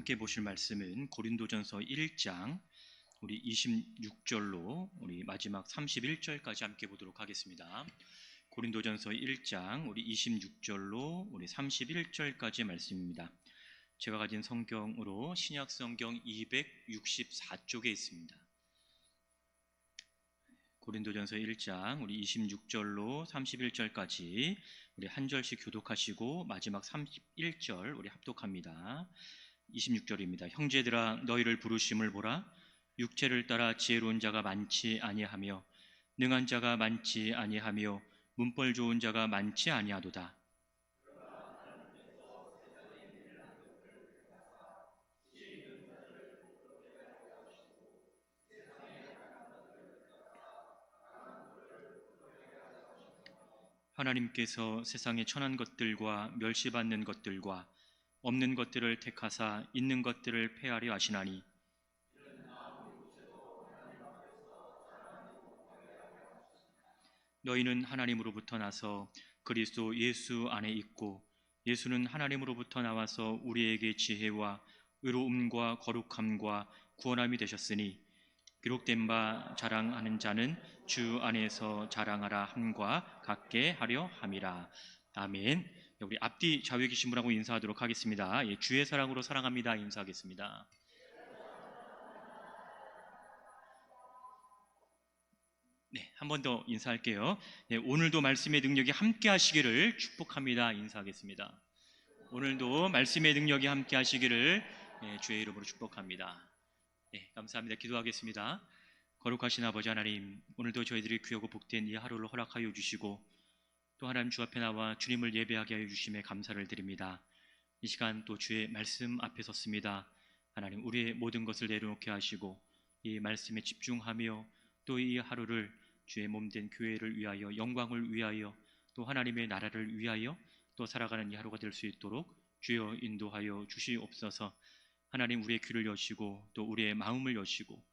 함께 보실 말씀은 고린도전서 1장 우리 26절로 우리 마지막 31절까지 함께 보도록 하겠습니다. 고린도전서 1장 우리 26절로 우리 31절까지 말씀입니다. 제가 가진 성경으로 신약 성경 264쪽에 있습니다. 고린도전서 1장 우리 26절로 31절까지 우리 한 절씩 교독하시고 마지막 31절 우리 합독합니다. 26절입니다. 형제들아 너희를 부르심을 보라. 육체를 따라 지혜로운 자가 많지 아니하며 능한 자가 많지 아니하며 문벌 좋은 자가 많지 아니하도다. 하나님께서 세상의 천한 것들과 멸시받는 것들과 없는 것들을 택하사 있는 것들을 폐하려 하시나니 너희는 하나님으로부터 나서 그리스도 예수 안에 있고 예수는 하나님으로부터 나와서 우리에게 지혜와 의로움과 거룩함과 구원함이 되셨으니 기록된 바 자랑하는 자는 주 안에서 자랑하라 함과 같게 하려 함이라. 아멘. 우리 앞뒤 좌우에 계신 분하고 인사하도록 하겠습니다. 주의 사랑으로 사랑합니다. 인사하겠습니다. 네, 한 번 더 인사할게요. 네, 오늘도 말씀의 능력이 함께 하시기를 축복합니다. 인사하겠습니다. 오늘도 말씀의 능력이 함께 하시기를 주의 이름으로 축복합니다. 네, 감사합니다. 기도하겠습니다. 거룩하신 아버지 하나님, 오늘도 저희들이 귀하고 복된 이 하루를 허락하여 주시고 또 하나님 주 앞에 나와 주님을 예배하게 하여 주심에 감사를 드립니다. 이 시간 또 주의 말씀 앞에 섰습니다. 하나님, 우리의 모든 것을 내려놓게 하시고 이 말씀에 집중하며 또 이 하루를 주의 몸된 교회를 위하여, 영광을 위하여, 또 하나님의 나라를 위하여 또 살아가는 이 하루가 될 수 있도록 주여 인도하여 주시옵소서. 하나님, 우리의 귀를 여시고 또 우리의 마음을 여시고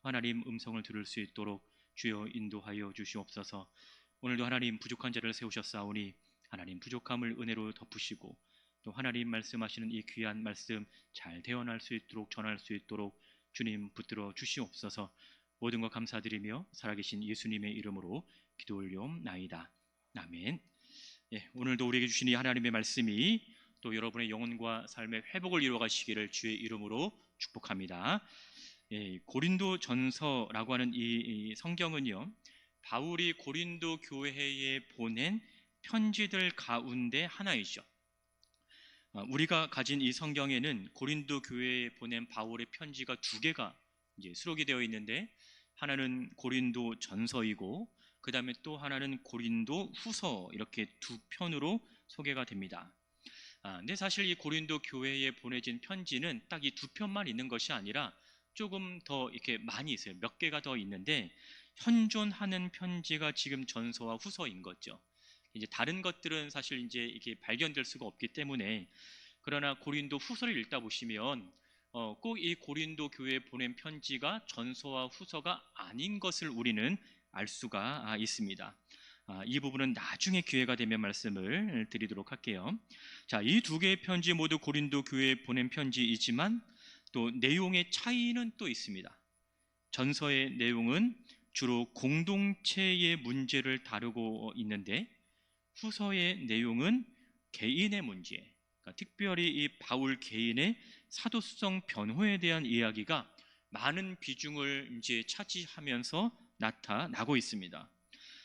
하나님 음성을 들을 수 있도록 주여 인도하여 주시옵소서. 오늘도 하나님 부족한 자를 세우셨사오니 하나님 부족함을 은혜로 덮으시고 또 하나님 말씀하시는 이 귀한 말씀 잘 대언할 수 있도록 전할 수 있도록 주님 붙들어 주시옵소서. 모든 것 감사드리며 살아계신 예수님의 이름으로 기도 올려옵나이다. 아멘. 오늘도 우리에게 주신 이 하나님의 말씀이 또 여러분의 영혼과 삶의 회복을 이루어 가시기를 주의 이름으로 축복합니다. 고린도 전서라고 하는 이 성경은요, 바울이 고린도 교회에 보낸 편지들 가운데 하나이죠. 우리가 가진 이 성경에는 고린도 교회에 보낸 바울의 편지가 두 개가 이제 수록이 되어 있는데, 하나는 고린도 전서이고 그 다음에 또 하나는 고린도 후서, 이렇게 두 편으로 소개가 됩니다. 근데 사실 이 고린도 교회에 보내진 편지는 딱 이 두 편만 있는 것이 아니라 조금 더 이렇게 많이 있어요. 몇 개가 더 있는데 현존하는 편지가 지금 전서와 후서인 거죠. 이제 다른 것들은 사실 이제 이게 발견될 수가 없기 때문에, 그러나 고린도 후서를 읽다 보시면 꼭 이 고린도 교회에 보낸 편지가 전서와 후서가 아닌 것을 우리는 알 수가 있습니다. 이 부분은 나중에 기회가 되면 말씀을 드리도록 할게요. 자, 이 두 개의 편지 모두 고린도 교회에 보낸 편지이지만 또 내용의 차이는 또 있습니다. 전서의 내용은 주로 공동체의 문제를 다루고 있는데 후서의 내용은 개인의 문제, 그러니까 특별히 이 바울 개인의 사도성 변호에 대한 이야기가 많은 비중을 이제 차지하면서 나타나고 있습니다.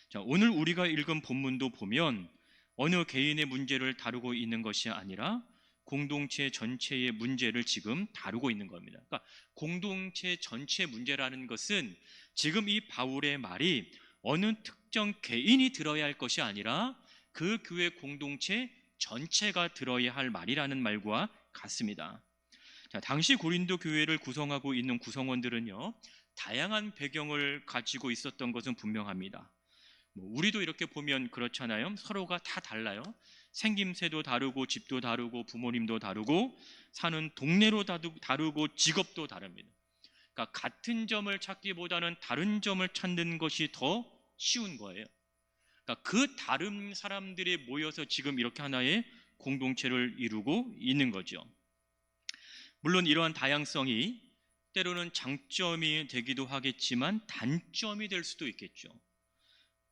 자, 오늘 우리가 읽은 본문도 보면 어느 개인의 문제를 다루고 있는 것이 아니라 공동체 전체의 문제를 지금 다루고 있는 겁니다. 그러니까 공동체 전체 문제라는 것은 지금 이 바울의 말이 어느 특정 개인이 들어야 할 것이 아니라 그 교회 공동체 전체가 들어야 할 말이라는 말과 같습니다. 자, 당시 고린도 교회를 구성하고 있는 구성원들은요, 다양한 배경을 가지고 있었던 것은 분명합니다. 우리도 이렇게 보면 그렇잖아요. 서로가 다 달라요. 생김새도 다르고 집도 다르고 부모님도 다르고 사는 동네로 다르고 직업도 다릅니다. 그러니까 같은 점을 찾기보다는 다른 점을 찾는 것이 더 쉬운 거예요. 그러니까 그 다른 사람들이 모여서 지금 이렇게 하나의 공동체를 이루고 있는 거죠. 물론 이러한 다양성이 때로는 장점이 되기도 하겠지만 단점이 될 수도 있겠죠.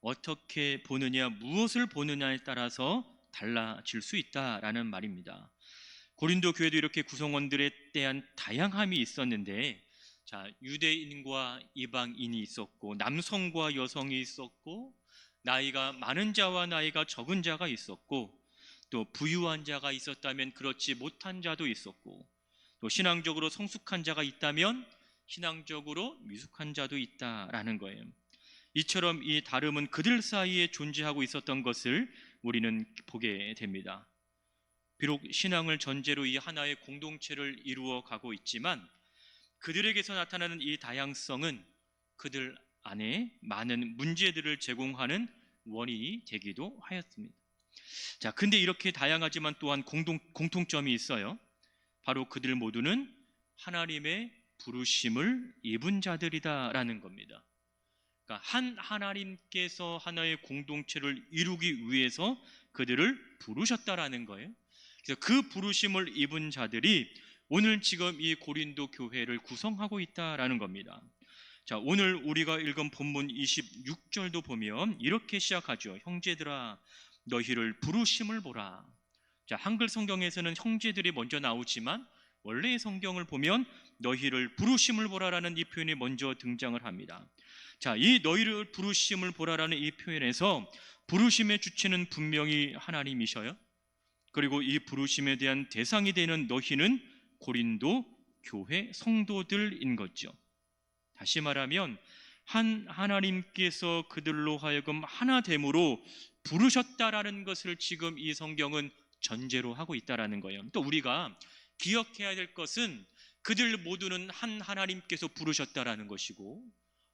어떻게 보느냐, 무엇을 보느냐에 따라서 달라질 수 있다라는 말입니다. 고린도 교회도 이렇게 구성원들에 대한 다양함이 있었는데, 자, 유대인과 이방인이 있었고, 남성과 여성이 있었고, 나이가 많은 자와 나이가 적은 자가 있었고, 또 부유한 자가 있었다면 그렇지 못한 자도 있었고, 또 신앙적으로 성숙한 자가 있다면 신앙적으로 미숙한 자도 있다라는 거예요. 이처럼 이 다름은 그들 사이에 존재하고 있었던 것을 우리는 보게 됩니다. 비록 신앙을 전제로 이 하나의 공동체를 이루어 가고 있지만 그들에게서 나타나는 이 다양성은 그들 안에 많은 문제들을 제공하는 원인이 되기도 하였습니다. 자, 근데 이렇게 다양하지만 또한 공통점이 있어요. 바로 그들 모두는 하나님의 부르심을 입은 자들이다라는 겁니다. 그러니까 한 하나님께서 하나의 공동체를 이루기 위해서 그들을 부르셨다라는 거예요. 그래서 그 부르심을 입은 자들이 오늘 지금 이 고린도 교회를 구성하고 있다라는 겁니다. 자, 오늘 우리가 읽은 본문 26절도 보면 이렇게 시작하죠. 형제들아, 너희를 부르심을 보라. 자, 한글 성경에서는 형제들이 먼저 나오지만 원래의 성경을 보면 너희를 부르심을 보라라는 이 표현이 먼저 등장을 합니다. 자, 이 너희를 부르심을 보라라는 이 표현에서 부르심의 주체는 분명히 하나님이셔요. 그리고 이 부르심에 대한 대상이 되는 너희는 고린도 교회 성도들인 거죠. 다시 말하면 한 하나님께서 그들로 하여금 하나됨으로 부르셨다라는 것을 지금 이 성경은 전제로 하고 있다라는 거예요. 또 우리가 기억해야 될 것은 그들 모두는 한 하나님께서 부르셨다라는 것이고,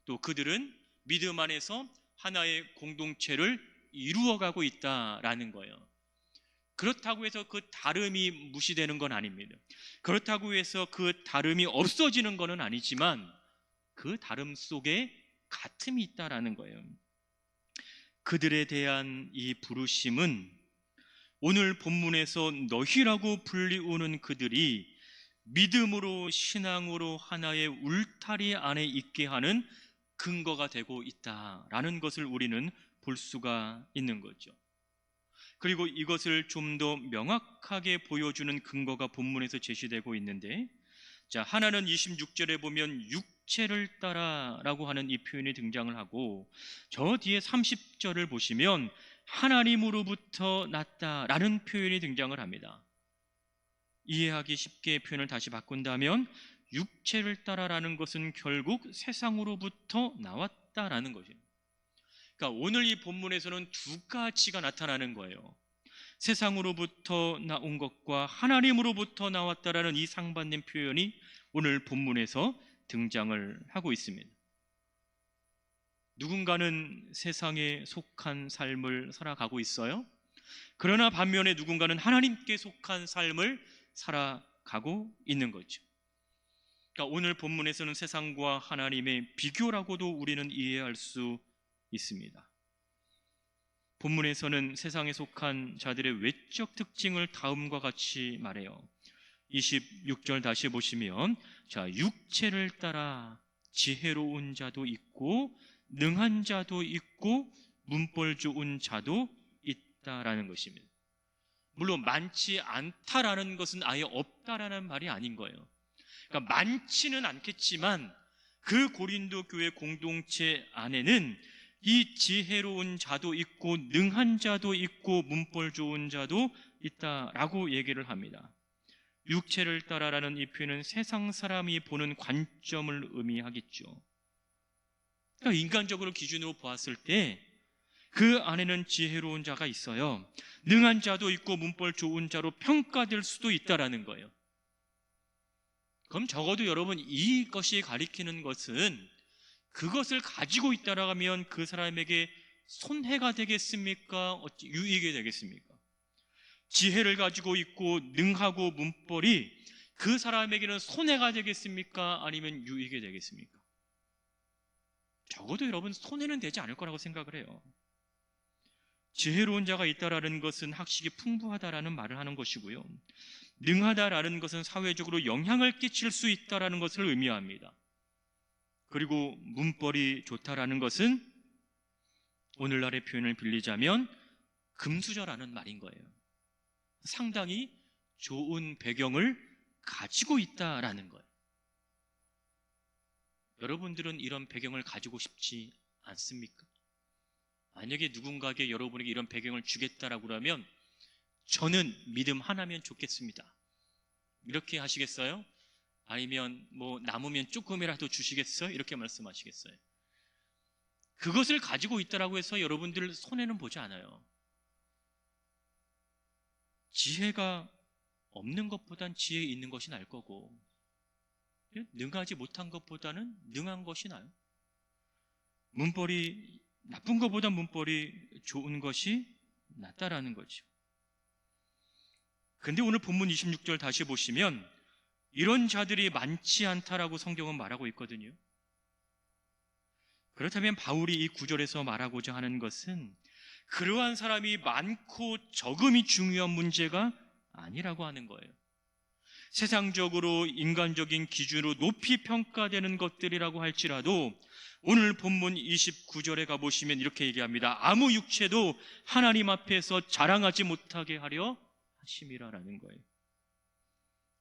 또 그들은 믿음 안에서 하나의 공동체를 이루어가고 있다라는 거예요. 그렇다고 해서 그 다름이 무시되는 건 아닙니다. 그렇다고 해서 그 다름이 없어지는 것은 아니지만 그 다름 속에 같음이 있다라는 거예요. 그들에 대한 이 부르심은 오늘 본문에서 너희라고 불리우는 그들이 믿음으로 신앙으로 하나의 울타리 안에 있게 하는 근거가 되고 있다라는 것을 우리는 볼 수가 있는 거죠. 그리고 이것을 좀 더 명확하게 보여주는 근거가 본문에서 제시되고 있는데, 자, 하나는 26절에 보면 육체를 따라라고 하는 이 표현이 등장을 하고, 저 뒤에 30절을 보시면 하나님으로부터 났다라는 표현이 등장을 합니다. 이해하기 쉽게 표현을 다시 바꾼다면 육체를 따라라는 것은 결국 세상으로부터 나왔다라는 것입니다. 그러니까 오늘 이 본문에서는 두 가지가 나타나는 거예요. 세상으로부터 나온 것과 하나님으로부터 나왔다라는 이 상반된 표현이 오늘 본문에서 등장을 하고 있습니다. 누군가는 세상에 속한 삶을 살아가고 있어요. 그러나 반면에 누군가는 하나님께 속한 삶을 살아가고 있는 거죠. 그러니까 오늘 본문에서는 세상과 하나님의 비교라고도 우리는 이해할 수 있습니다. 본문에서는 세상에 속한 자들의 외적 특징을 다음과 같이 말해요. 26절 다시 보시면, 자, 육체를 따라 지혜로운 자도 있고 능한 자도 있고 문벌 좋은 자도 있다라는 것입니다. 물론 많지 않다라는 것은 아예 없다라는 말이 아닌 거예요. 그러니까 많지는 않겠지만 그 고린도 교회 공동체 안에는 이 지혜로운 자도 있고 능한 자도 있고 문벌 좋은 자도 있다라고 얘기를 합니다. 육체를 따라라는 이 표현은 세상 사람이 보는 관점을 의미하겠죠. 그러니까 인간적으로 기준으로 보았을 때 그 안에는 지혜로운 자가 있어요. 능한 자도 있고 문벌 좋은 자로 평가될 수도 있다라는 거예요. 그럼 적어도 여러분, 이것이 가리키는 것은 그것을 가지고 있다라고 하면 그 사람에게 손해가 되겠습니까? 유익이 되겠습니까? 지혜를 가지고 있고 능하고 문벌이 그 사람에게는 손해가 되겠습니까? 아니면 유익이 되겠습니까? 적어도 여러분, 손해는 되지 않을 거라고 생각을 해요. 지혜로운 자가 있다라는 것은 학식이 풍부하다라는 말을 하는 것이고요. 능하다라는 것은 사회적으로 영향을 끼칠 수 있다라는 것을 의미합니다. 그리고 문벌이 좋다라는 것은 오늘날의 표현을 빌리자면 금수저라는 말인 거예요. 상당히 좋은 배경을 가지고 있다라는 거예요. 여러분들은 이런 배경을 가지고 싶지 않습니까? 만약에 누군가에게 여러분에게 이런 배경을 주겠다라고 하면 저는 믿음 하나면 좋겠습니다. 이렇게 하시겠어요? 아니면 남으면 조금이라도 주시겠어요? 이렇게 말씀하시겠어요? 그것을 가지고 있다라고 해서 여러분들 손해는 보지 않아요. 지혜가 없는 것보단 지혜 있는 것이 나을 거고, 능하지 못한 것보다는 능한 것이 나아요. 문벌이 나쁜 것보다 문벌이 좋은 것이 낫다라는 거죠. 근데 오늘 본문 26절 다시 보시면 이런 자들이 많지 않다라고 성경은 말하고 있거든요. 그렇다면 바울이 이 구절에서 말하고자 하는 것은 그러한 사람이 많고 적음이 중요한 문제가 아니라고 하는 거예요. 세상적으로 인간적인 기준으로 높이 평가되는 것들이라고 할지라도 오늘 본문 29절에 가보시면 이렇게 얘기합니다. 아무 육체도 하나님 앞에서 자랑하지 못하게 하려 하심이라는 거예요.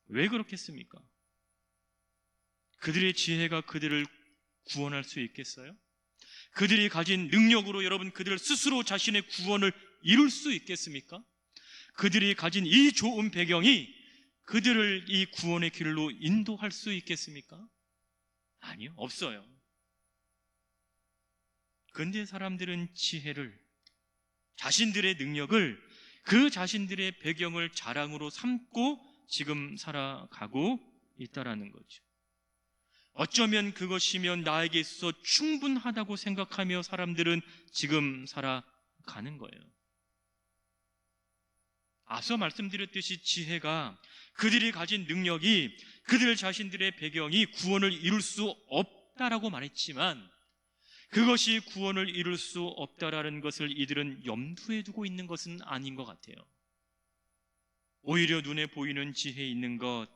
왜 그렇겠습니까? 그들의 지혜가 그들을 구원할 수 있겠어요? 그들이 가진 능력으로 여러분 그들 스스로 자신의 구원을 이룰 수 있겠습니까? 그들이 가진 이 좋은 배경이 그들을 이 구원의 길로 인도할 수 있겠습니까? 아니요, 없어요. 근데 사람들은 지혜를, 자신들의 능력을, 그 자신들의 배경을 자랑으로 삼고 지금 살아가고 있다라는 거죠. 어쩌면 그것이면 나에게 있어 충분하다고 생각하며 사람들은 지금 살아가는 거예요. 앞서 말씀드렸듯이 지혜가, 그들이 가진 능력이, 그들 자신들의 배경이 구원을 이룰 수 없다라고 말했지만 그것이 구원을 이룰 수 없다라는 것을 이들은 염두에 두고 있는 것은 아닌 것 같아요. 오히려 눈에 보이는 지혜 있는 것,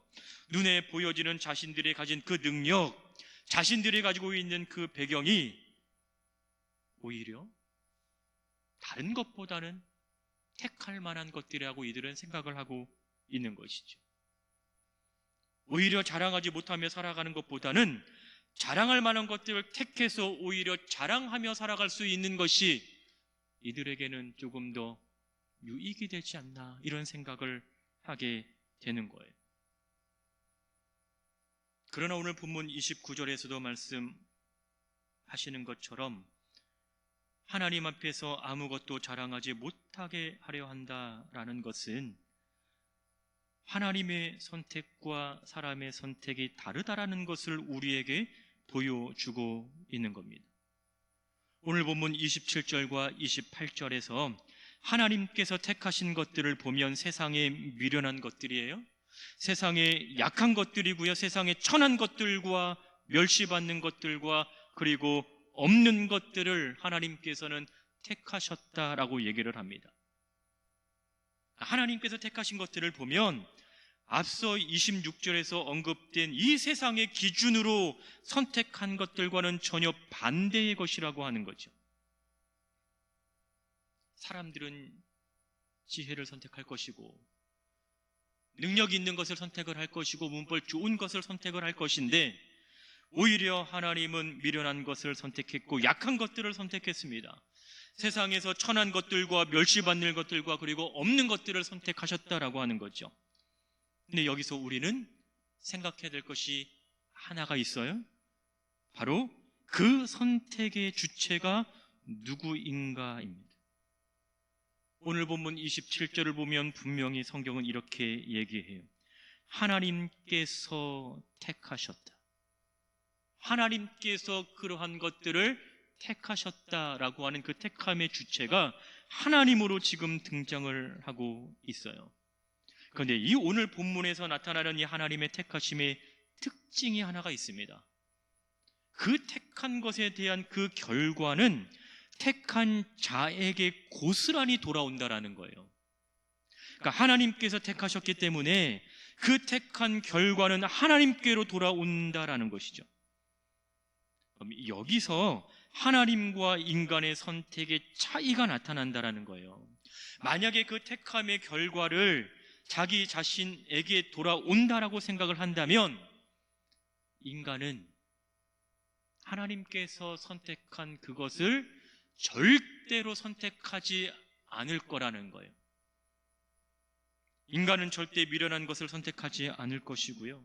눈에 보여지는 자신들이 가진 그 능력, 자신들이 가지고 있는 그 배경이 오히려 다른 것보다는 택할 만한 것들이라고 이들은 생각을 하고 있는 것이죠. 오히려 자랑하지 못하며 살아가는 것보다는 자랑할 만한 것들을 택해서 오히려 자랑하며 살아갈 수 있는 것이 이들에게는 조금 더 유익이 되지 않나, 이런 생각을 하게 되는 거예요. 그러나 오늘 본문 29절에서도 말씀하시는 것처럼 하나님 앞에서 아무것도 자랑하지 못하게 하려 한다라는 것은 하나님의 선택과 사람의 선택이 다르다라는 것을 우리에게 보여주고 있는 겁니다. 오늘 본문 27절과 28절에서 하나님께서 택하신 것들을 보면 세상에 미련한 것들이에요. 세상에 약한 것들이고요. 세상에 천한 것들과 멸시받는 것들과 그리고 없는 것들을 하나님께서는 택하셨다라고 얘기를 합니다. 하나님께서 택하신 것들을 보면 앞서 26절에서 언급된 이 세상의 기준으로 선택한 것들과는 전혀 반대의 것이라고 하는 거죠. 사람들은 지혜를 선택할 것이고 능력 있는 것을 선택을 할 것이고 문벌 좋은 것을 선택을 할 것인데 오히려 하나님은 미련한 것을 선택했고 약한 것들을 선택했습니다. 세상에서 천한 것들과 멸시받는 것들과 그리고 없는 것들을 선택하셨다라고 하는 거죠. 근데 여기서 우리는 생각해야 될 것이 하나가 있어요. 바로 그 선택의 주체가 누구인가입니다. 오늘 본문 27절을 보면 분명히 성경은 이렇게 얘기해요. 하나님께서 택하셨다. 하나님께서 그러한 것들을 택하셨다라고 하는 그 택함의 주체가 하나님으로 지금 등장을 하고 있어요. 그런데 이 오늘 본문에서 나타나는 이 하나님의 택하심의 특징이 하나가 있습니다. 그 택한 것에 대한 그 결과는 택한 자에게 고스란히 돌아온다라는 거예요. 그러니까 하나님께서 택하셨기 때문에 그 택한 결과는 하나님께로 돌아온다라는 것이죠. 그럼 여기서 하나님과 인간의 선택의 차이가 나타난다라는 거예요. 만약에 그 택함의 결과를 자기 자신에게 돌아온다라고 생각을 한다면 인간은 하나님께서 선택한 그것을 절대로 선택하지 않을 거라는 거예요. 인간은 절대 미련한 것을 선택하지 않을 것이고요,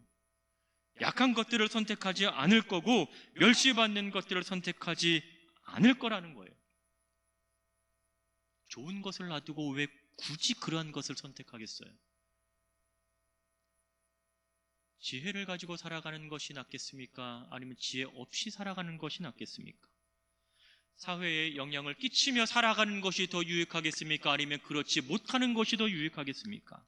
약한 것들을 선택하지 않을 거고, 멸시받는 것들을 선택하지 않을 거라는 거예요. 좋은 것을 놔두고 왜 굳이 그러한 것을 선택하겠어요? 지혜를 가지고 살아가는 것이 낫겠습니까? 아니면 지혜 없이 살아가는 것이 낫겠습니까? 사회에 영향을 끼치며 살아가는 것이 더 유익하겠습니까? 아니면 그렇지 못하는 것이 더 유익하겠습니까?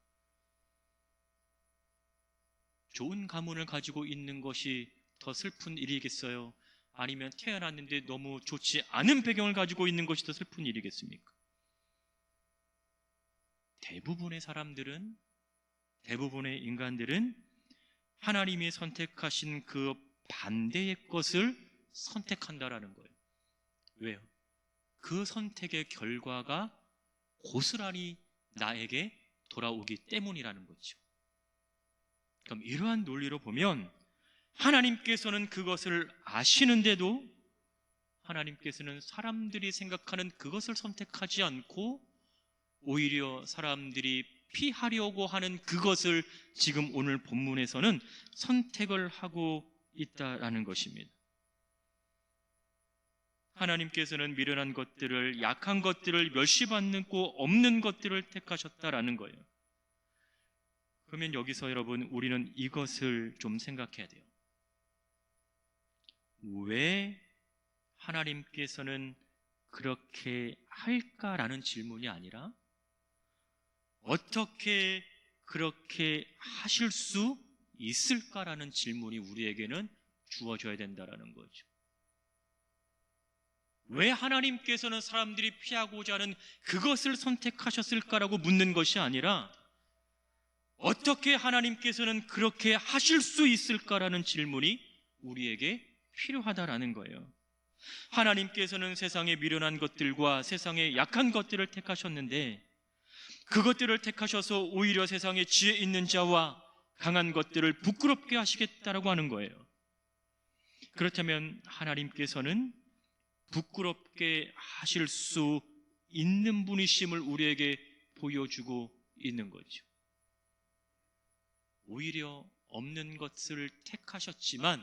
좋은 가문을 가지고 있는 것이 더 슬픈 일이겠어요? 아니면 태어났는데 너무 좋지 않은 배경을 가지고 있는 것이 더 슬픈 일이겠습니까? 대부분의 사람들은, 대부분의 인간들은 하나님이 선택하신 그 반대의 것을 선택한다라는 거예요. 왜요? 그 선택의 결과가 고스란히 나에게 돌아오기 때문이라는 거죠. 그럼 이러한 논리로 보면 하나님께서는 그것을 아시는데도 하나님께서는 사람들이 생각하는 그것을 선택하지 않고 오히려 사람들이 피하려고 하는 그것을 지금 오늘 본문에서는 선택을 하고 있다라는 것입니다. 하나님께서는 미련한 것들을, 약한 것들을, 멸시받고 없는 것들을 택하셨다라는 거예요. 그러면 여기서 여러분, 우리는 이것을 좀 생각해야 돼요. 왜 하나님께서는 그렇게 할까라는 질문이 아니라 어떻게 그렇게 하실 수 있을까라는 질문이 우리에게는 주어져야 된다라는 거죠. 왜 하나님께서는 사람들이 피하고자 하는 그것을 선택하셨을까라고 묻는 것이 아니라 어떻게 하나님께서는 그렇게 하실 수 있을까라는 질문이 우리에게 필요하다라는 거예요. 하나님께서는 세상의 미련한 것들과 세상의 약한 것들을 택하셨는데 그것들을 택하셔서 오히려 세상에 지혜 있는 자와 강한 것들을 부끄럽게 하시겠다라고 하는 거예요. 그렇다면 하나님께서는 부끄럽게 하실 수 있는 분이심을 우리에게 보여주고 있는 거죠. 오히려 없는 것을 택하셨지만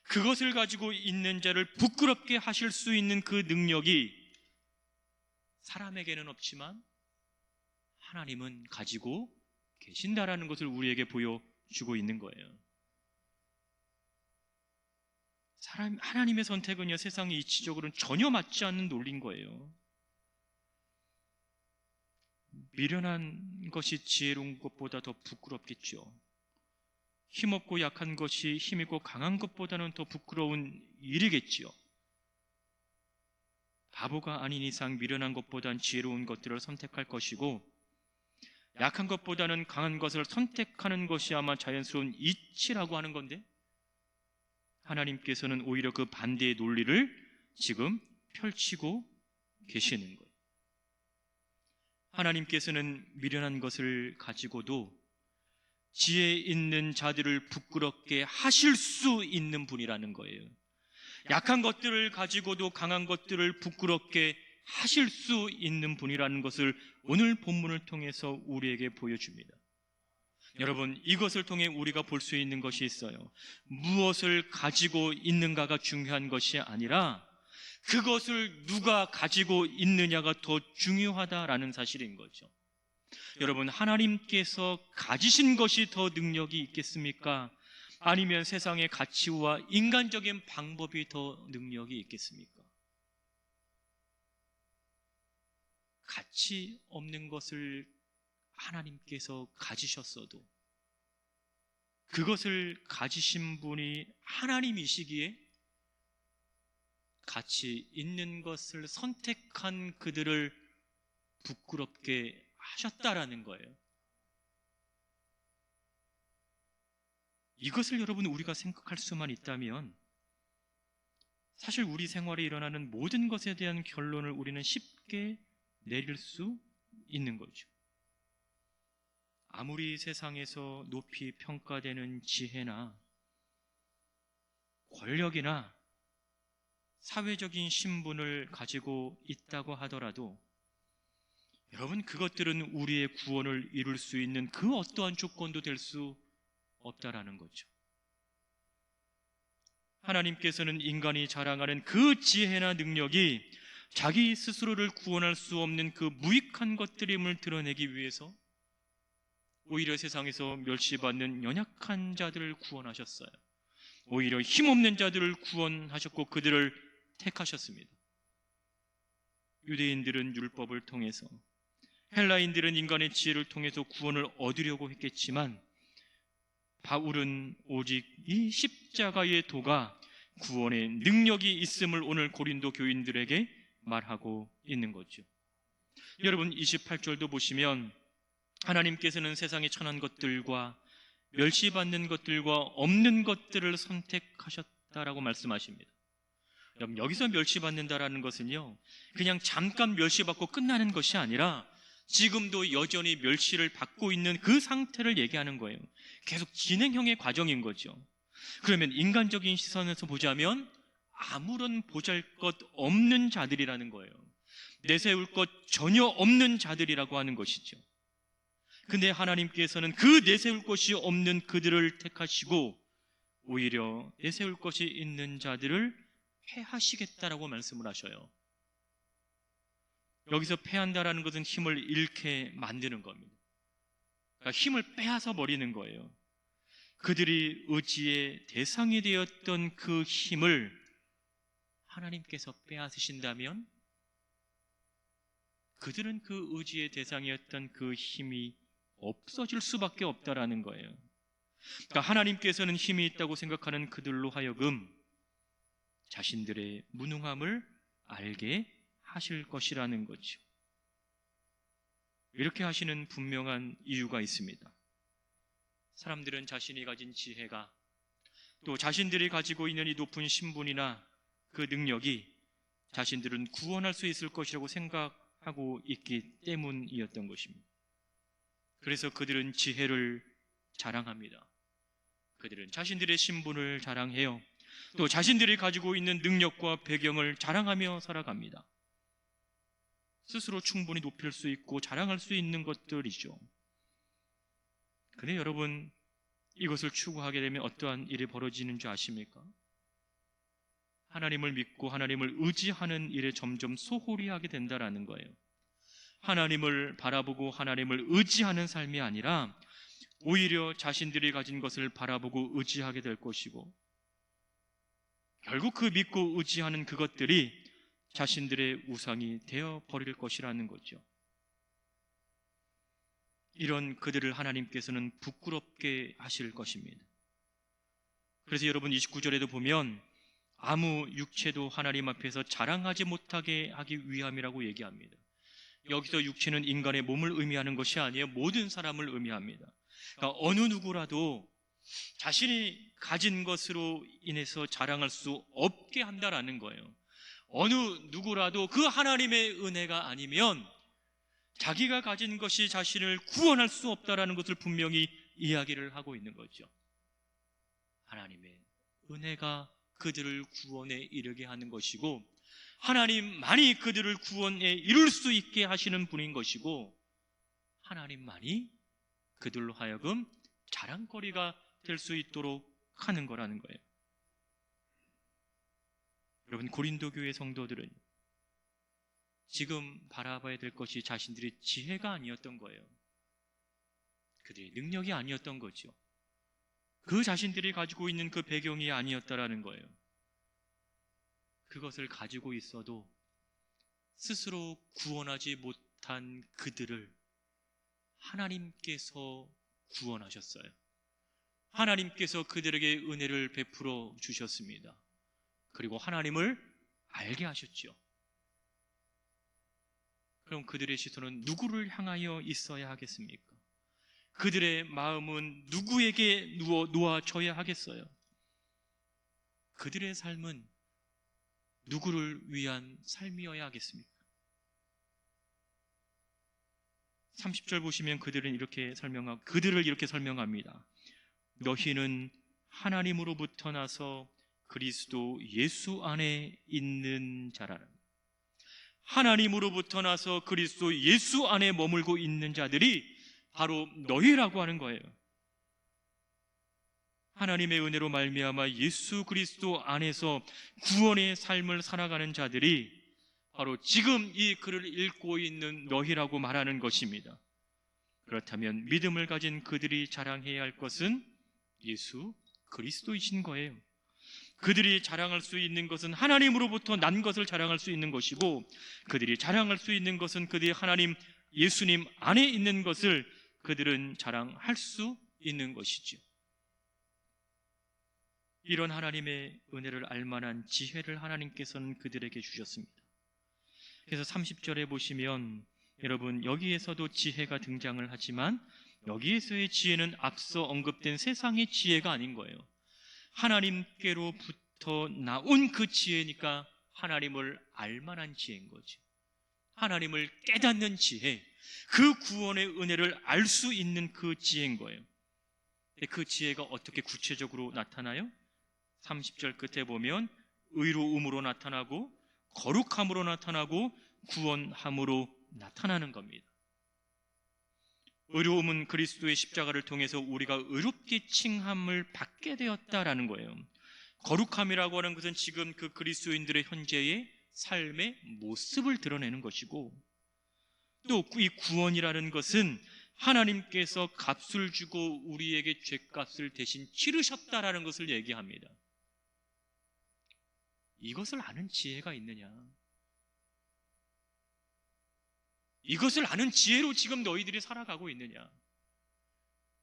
그것을 가지고 있는 자를 부끄럽게 하실 수 있는 그 능력이 사람에게는 없지만 하나님은 가지고 계신다라는 것을 우리에게 보여주고 있는 거예요. 하나님의 선택은요, 세상의 이치적으로는 전혀 맞지 않는 논리인 거예요. 미련한 것이 지혜로운 것보다 더 부끄럽겠죠. 힘없고 약한 것이 힘있고 강한 것보다는 더 부끄러운 일이겠지요. 바보가 아닌 이상 미련한 것보다는 지혜로운 것들을 선택할 것이고 약한 것보다는 강한 것을 선택하는 것이 아마 자연스러운 이치라고 하는 건데 하나님께서는 오히려 그 반대의 논리를 지금 펼치고 계시는 거예요. 하나님께서는 미련한 것을 가지고도 지혜 있는 자들을 부끄럽게 하실 수 있는 분이라는 거예요. 약한 것들을 가지고도 강한 것들을 부끄럽게 하실 수 있는 분이라는 것을 오늘 본문을 통해서 우리에게 보여줍니다. 여러분, 이것을 통해 우리가 볼 수 있는 것이 있어요. 무엇을 가지고 있는가가 중요한 것이 아니라 그것을 누가 가지고 있느냐가 더 중요하다라는 사실인 거죠. 여러분, 하나님께서 가지신 것이 더 능력이 있겠습니까? 아니면 세상의 가치와 인간적인 방법이 더 능력이 있겠습니까? 가치 없는 것을 하나님께서 가지셨어도 그것을 가지신 분이 하나님이시기에 가치 있는 것을 선택한 그들을 부끄럽게 하셨다라는 거예요. 이것을 여러분 우리가 생각할 수만 있다면 사실 우리 생활에 일어나는 모든 것에 대한 결론을 우리는 쉽게 내릴 수 있는 거죠. 아무리 세상에서 높이 평가되는 지혜나 권력이나 사회적인 신분을 가지고 있다고 하더라도 여러분, 그것들은 우리의 구원을 이룰 수 있는 그 어떠한 조건도 될 수 없다라는 거죠. 하나님께서는 인간이 자랑하는 그 지혜나 능력이 자기 스스로를 구원할 수 없는 그 무익한 것들임을 드러내기 위해서 오히려 세상에서 멸시받는 연약한 자들을 구원하셨어요. 오히려 힘없는 자들을 구원하셨고 그들을 택하셨습니다. 유대인들은 율법을 통해서, 헬라인들은 인간의 지혜를 통해서 구원을 얻으려고 했겠지만 바울은 오직 이 십자가의 도가 구원의 능력이 있음을 오늘 고린도 교인들에게 말하고 있는 거죠. 여러분 28절도 보시면 하나님께서는 세상에 천한 것들과 멸시받는 것들과 없는 것들을 선택하셨다라고 말씀하십니다. 여러분, 여기서 멸시받는다라는 것은요, 그냥 잠깐 멸시받고 끝나는 것이 아니라 지금도 여전히 멸시를 받고 있는 그 상태를 얘기하는 거예요. 계속 진행형의 과정인 거죠. 그러면 인간적인 시선에서 보자면 아무런 보잘것 없는 자들이라는 거예요. 내세울 것 전혀 없는 자들이라고 하는 것이죠. 근데 하나님께서는 그 내세울 것이 없는 그들을 택하시고 오히려 내세울 것이 있는 자들을 패하시겠다라고 말씀을 하셔요. 여기서 패한다라는 것은 힘을 잃게 만드는 겁니다. 그러니까 힘을 빼앗아 버리는 거예요. 그들이 의지의 대상이 되었던 그 힘을 하나님께서 빼앗으신다면 그들은 그 의지의 대상이었던 그 힘이 없어질 수밖에 없다라는 거예요. 그러니까 하나님께서는 힘이 있다고 생각하는 그들로 하여금 자신들의 무능함을 알게 하실 것이라는 거죠. 이렇게 하시는 분명한 이유가 있습니다. 사람들은 자신이 가진 지혜가 또 자신들이 가지고 있는 이 높은 신분이나 그 능력이 자신들은 구원할 수 있을 것이라고 생각하고 있기 때문이었던 것입니다. 그래서 그들은 지혜를 자랑합니다. 그들은 자신들의 신분을 자랑해요. 또 자신들이 가지고 있는 능력과 배경을 자랑하며 살아갑니다. 스스로 충분히 높일 수 있고 자랑할 수 있는 것들이죠. 근데 여러분, 이것을 추구하게 되면 어떠한 일이 벌어지는 줄 아십니까? 하나님을 믿고 하나님을 의지하는 일에 점점 소홀히 하게 된다는 거예요. 하나님을 바라보고 하나님을 의지하는 삶이 아니라 오히려 자신들이 가진 것을 바라보고 의지하게 될 것이고 결국 그 믿고 의지하는 그것들이 자신들의 우상이 되어 버릴 것이라는 거죠. 이런 그들을 하나님께서는 부끄럽게 하실 것입니다. 그래서 여러분 29절에도 보면 아무 육체도 하나님 앞에서 자랑하지 못하게 하기 위함이라고 얘기합니다. 여기서 육체는 인간의 몸을 의미하는 것이 아니에요. 모든 사람을 의미합니다. 그러니까 어느 누구라도 자신이 가진 것으로 인해서 자랑할 수 없게 한다라는 거예요. 어느 누구라도 그 하나님의 은혜가 아니면 자기가 가진 것이 자신을 구원할 수 없다라는 것을 분명히 이야기를 하고 있는 거죠. 하나님의 은혜가 그들을 구원에 이르게 하는 것이고 하나님만이 그들을 구원에 이룰 수 있게 하시는 분인 것이고 하나님만이 그들로 하여금 자랑거리가 될 수 있도록 하는 거라는 거예요. 여러분, 고린도 교회 성도들은 지금 바라봐야 될 것이 자신들의 지혜가 아니었던 거예요. 그들의 능력이 아니었던 거죠. 그 자신들이 가지고 있는 그 배경이 아니었다라는 거예요. 그것을 가지고 있어도 스스로 구원하지 못한 그들을 하나님께서 구원하셨어요. 하나님께서 그들에게 은혜를 베풀어 주셨습니다. 그리고 하나님을 알게 하셨죠. 그럼 그들의 시선은 누구를 향하여 있어야 하겠습니까? 그들의 마음은 누구에게 놓아져야 하겠어요? 그들의 삶은 누구를 위한 삶이어야 하겠습니까? 30절 보시면 그들을 이렇게 설명합니다. 너희는 하나님으로부터 나서 그리스도 예수 안에 있는 자라라. 하나님으로부터 나서 그리스도 예수 안에 머물고 있는 자들이 바로 너희라고 하는 거예요. 하나님의 은혜로 말미암아 예수 그리스도 안에서 구원의 삶을 살아가는 자들이 바로 지금 이 글을 읽고 있는 너희라고 말하는 것입니다. 그렇다면 믿음을 가진 그들이 자랑해야 할 것은 예수 그리스도이신 거예요. 그들이 자랑할 수 있는 것은 하나님으로부터 난 것을 자랑할 수 있는 것이고, 그들이 자랑할 수 있는 것은 그들이 하나님 예수님 안에 있는 것을 그들은 자랑할 수 있는 것이죠. 이런 하나님의 은혜를 알만한 지혜를 하나님께서는 그들에게 주셨습니다. 그래서 30절에 보시면 여러분, 여기에서도 지혜가 등장을 하지만 여기에서의 지혜는 앞서 언급된 세상의 지혜가 아닌 거예요. 하나님께로부터 나온 그 지혜니까 하나님을 알만한 지혜인 거죠. 하나님을 깨닫는 지혜, 그 구원의 은혜를 알 수 있는 그 지혜인 거예요. 그 지혜가 어떻게 구체적으로 나타나요? 30절 끝에 보면 의로움으로 나타나고 거룩함으로 나타나고 구원함으로 나타나는 겁니다. 의로움은 그리스도의 십자가를 통해서 우리가 의롭게 칭함을 받게 되었다라는 거예요. 거룩함이라고 하는 것은 지금 그 그리스도인들의 현재의 삶의 모습을 드러내는 것이고, 또 이 구원이라는 것은 하나님께서 값을 주고 우리에게 죄값을 대신 치르셨다라는 것을 얘기합니다. 이것을 아는 지혜가 있느냐? 이것을 아는 지혜로 지금 너희들이 살아가고 있느냐?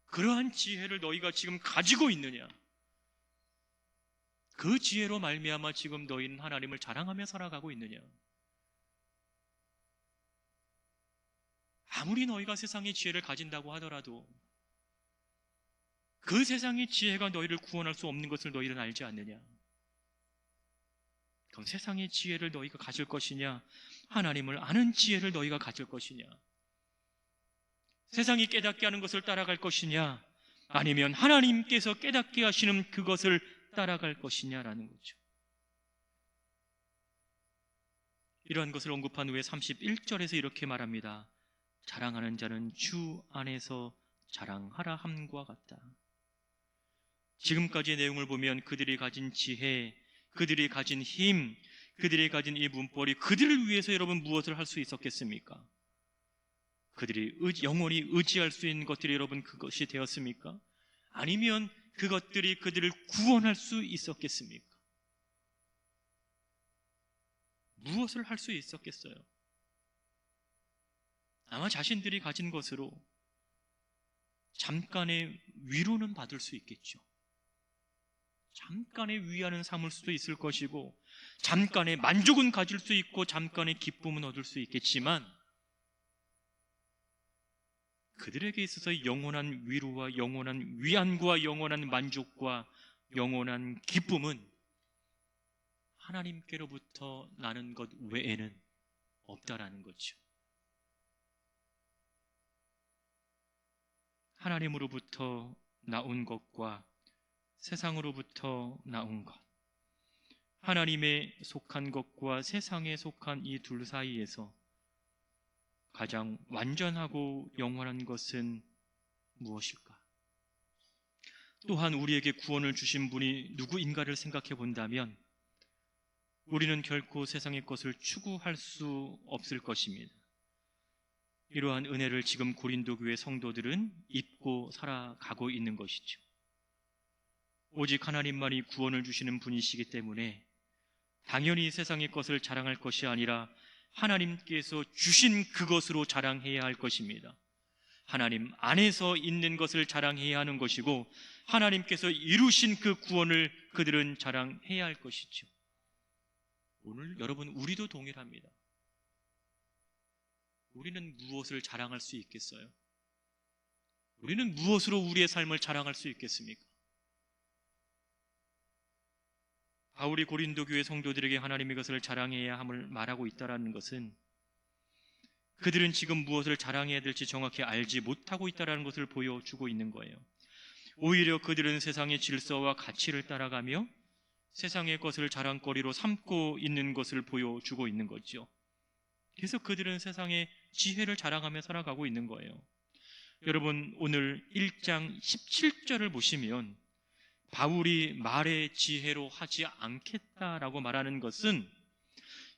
그러한 지혜를 너희가 지금 가지고 있느냐? 그 지혜로 말미암아 지금 너희는 하나님을 자랑하며 살아가고 있느냐? 아무리 너희가 세상의 지혜를 가진다고 하더라도 그 세상의 지혜가 너희를 구원할 수 없는 것을 너희는 알지 않느냐? 그럼 세상의 지혜를 너희가 가질 것이냐? 하나님을 아는 지혜를 너희가 가질 것이냐? 세상이 깨닫게 하는 것을 따라갈 것이냐? 아니면 하나님께서 깨닫게 하시는 그것을 따라갈 것이냐라는 거죠. 이러한 것을 언급한 후에 31절에서 이렇게 말합니다. 자랑하는 자는 주 안에서 자랑하라 함과 같다. 지금까지의 내용을 보면 그들이 가진 지혜, 그들이 가진 힘, 그들이 가진 이 문벌이 그들을 위해서 여러분 무엇을 할 수 있었겠습니까? 그들이 영원히 의지할 수 있는 것들이 여러분 그것이 되었습니까? 아니면 그것들이 그들을 구원할 수 있었겠습니까? 무엇을 할 수 있었겠어요? 아마 자신들이 가진 것으로 잠깐의 위로는 받을 수 있겠죠. 잠깐의 위안은 삼을 수도 있을 것이고, 잠깐의 만족은 가질 수 있고, 잠깐의 기쁨은 얻을 수 있겠지만, 그들에게 있어서 영원한 위로와 영원한 위안과 영원한 만족과 영원한 기쁨은 하나님께로부터 나는 것 외에는 없다라는 거죠. 하나님으로부터 나온 것과 세상으로부터 나온 것, 하나님에 속한 것과 세상에 속한 이 둘 사이에서 가장 완전하고 영원한 것은 무엇일까? 또한 우리에게 구원을 주신 분이 누구인가를 생각해 본다면 우리는 결코 세상의 것을 추구할 수 없을 것입니다. 이러한 은혜를 지금 고린도 교회 성도들은 입고 살아가고 있는 것이죠. 오직 하나님만이 구원을 주시는 분이시기 때문에 당연히 세상의 것을 자랑할 것이 아니라 하나님께서 주신 그것으로 자랑해야 할 것입니다. 하나님 안에서 있는 것을 자랑해야 하는 것이고, 하나님께서 이루신 그 구원을 그들은 자랑해야 할 것이죠. 오늘 여러분, 우리도 동일합니다. 우리는 무엇을 자랑할 수 있겠어요? 우리는 무엇으로 우리의 삶을 자랑할 수 있겠습니까? 바울이 고린도 교회 성도들에게 하나님의 것을 자랑해야 함을 말하고 있다는 것은 그들은 지금 무엇을 자랑해야 될지 정확히 알지 못하고 있다는 것을 보여주고 있는 거예요. 오히려 그들은 세상의 질서와 가치를 따라가며 세상의 것을 자랑거리로 삼고 있는 것을 보여주고 있는 거죠. 그래서 그들은 세상의 지혜를 자랑하며 살아가고 있는 거예요. 여러분, 오늘 1장 17절을 보시면 바울이 말의 지혜로 하지 않겠다라고 말하는 것은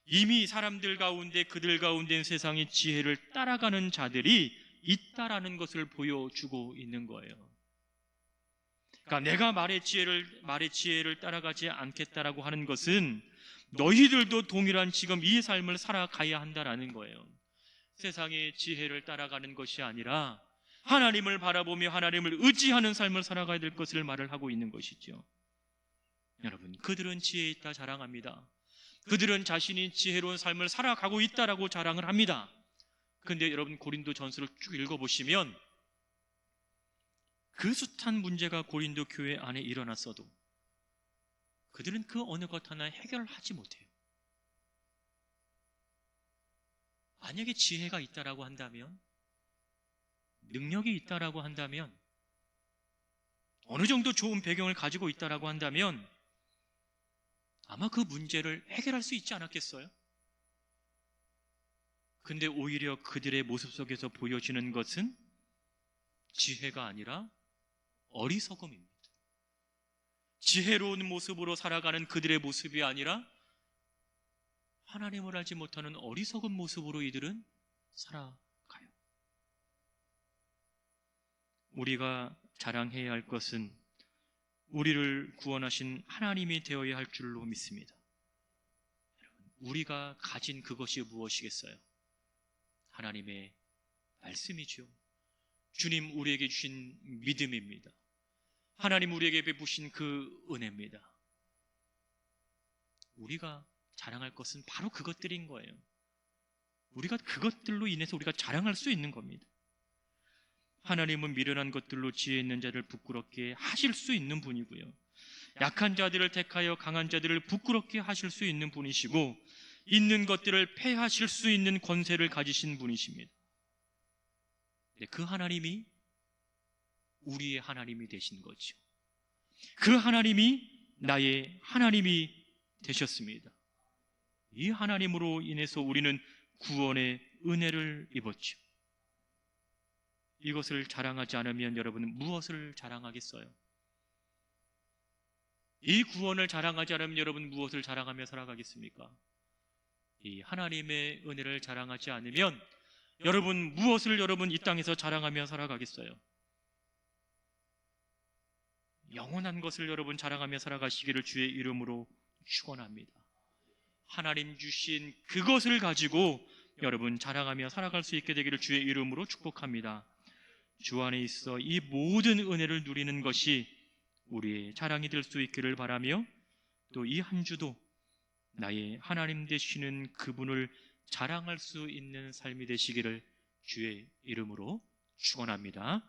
이미 사람들 가운데 그들 가운데 세상의 지혜를 따라가는 자들이 있다라는 것을 보여주고 있는 거예요. 그러니까 내가 말의 지혜를 따라가지 않겠다라고 하는 것은 너희들도 동일한 지금 이 삶을 살아가야 한다라는 거예요. 세상의 지혜를 따라가는 것이 아니라 하나님을 바라보며 하나님을 의지하는 삶을 살아가야 될 것을 말을 하고 있는 것이죠. 여러분, 그들은 지혜 있다 자랑합니다. 그들은 자신이 지혜로운 삶을 살아가고 있다라고 자랑을 합니다. 그런데 여러분, 고린도 전서를 쭉 읽어보시면 그 숱한 문제가 고린도 교회 안에 일어났어도 그들은 그 어느 것 하나 해결하지 못해요. 만약에 지혜가 있다라고 한다면, 능력이 있다라고 한다면, 어느 정도 좋은 배경을 가지고 있다라고 한다면 아마 그 문제를 해결할 수 있지 않았겠어요? 근데 오히려 그들의 모습 속에서 보여지는 것은 지혜가 아니라 어리석음입니다. 지혜로운 모습으로 살아가는 그들의 모습이 아니라 하나님을 알지 못하는 어리석은 모습으로 이들은 살아가요. 우리가 자랑해야 할 것은 우리를 구원하신 하나님이 되어야 할 줄로 믿습니다. 우리가 가진 그것이 무엇이겠어요? 하나님의 말씀이죠. 주님 우리에게 주신 믿음입니다. 하나님 우리에게 베푸신 그 은혜입니다. 우리가 자랑할 것은 바로 그것들인 거예요. 우리가 그것들로 인해서 우리가 자랑할 수 있는 겁니다. 하나님은 미련한 것들로 지혜 있는 자를 부끄럽게 하실 수 있는 분이고요, 약한 자들을 택하여 강한 자들을 부끄럽게 하실 수 있는 분이시고, 있는 것들을 패하실 수 있는 권세를 가지신 분이십니다. 그 하나님이 우리의 하나님이 되신 거죠. 그 하나님이 나의 하나님이 되셨습니다. 이 하나님으로 인해서 우리는 구원의 은혜를 입었죠. 이것을 자랑하지 않으면 여러분은 무엇을 자랑하겠어요? 이 구원을 자랑하지 않으면 여러분 무엇을 자랑하며 살아가겠습니까? 이 하나님의 은혜를 자랑하지 않으면 여러분 무엇을 이 땅에서 자랑하며 살아가겠어요? 영원한 것을 여러분 자랑하며 살아가시기를 주의 이름으로 축원합니다. 하나님 주신 그것을 가지고 여러분 자랑하며 살아갈 수 있게 되기를 주의 이름으로 축복합니다. 주 안에 있어 이 모든 은혜를 누리는 것이 우리의 자랑이 될 수 있기를 바라며, 또 이 한 주도 나의 하나님 되시는 그분을 자랑할 수 있는 삶이 되시기를 주의 이름으로 축원합니다.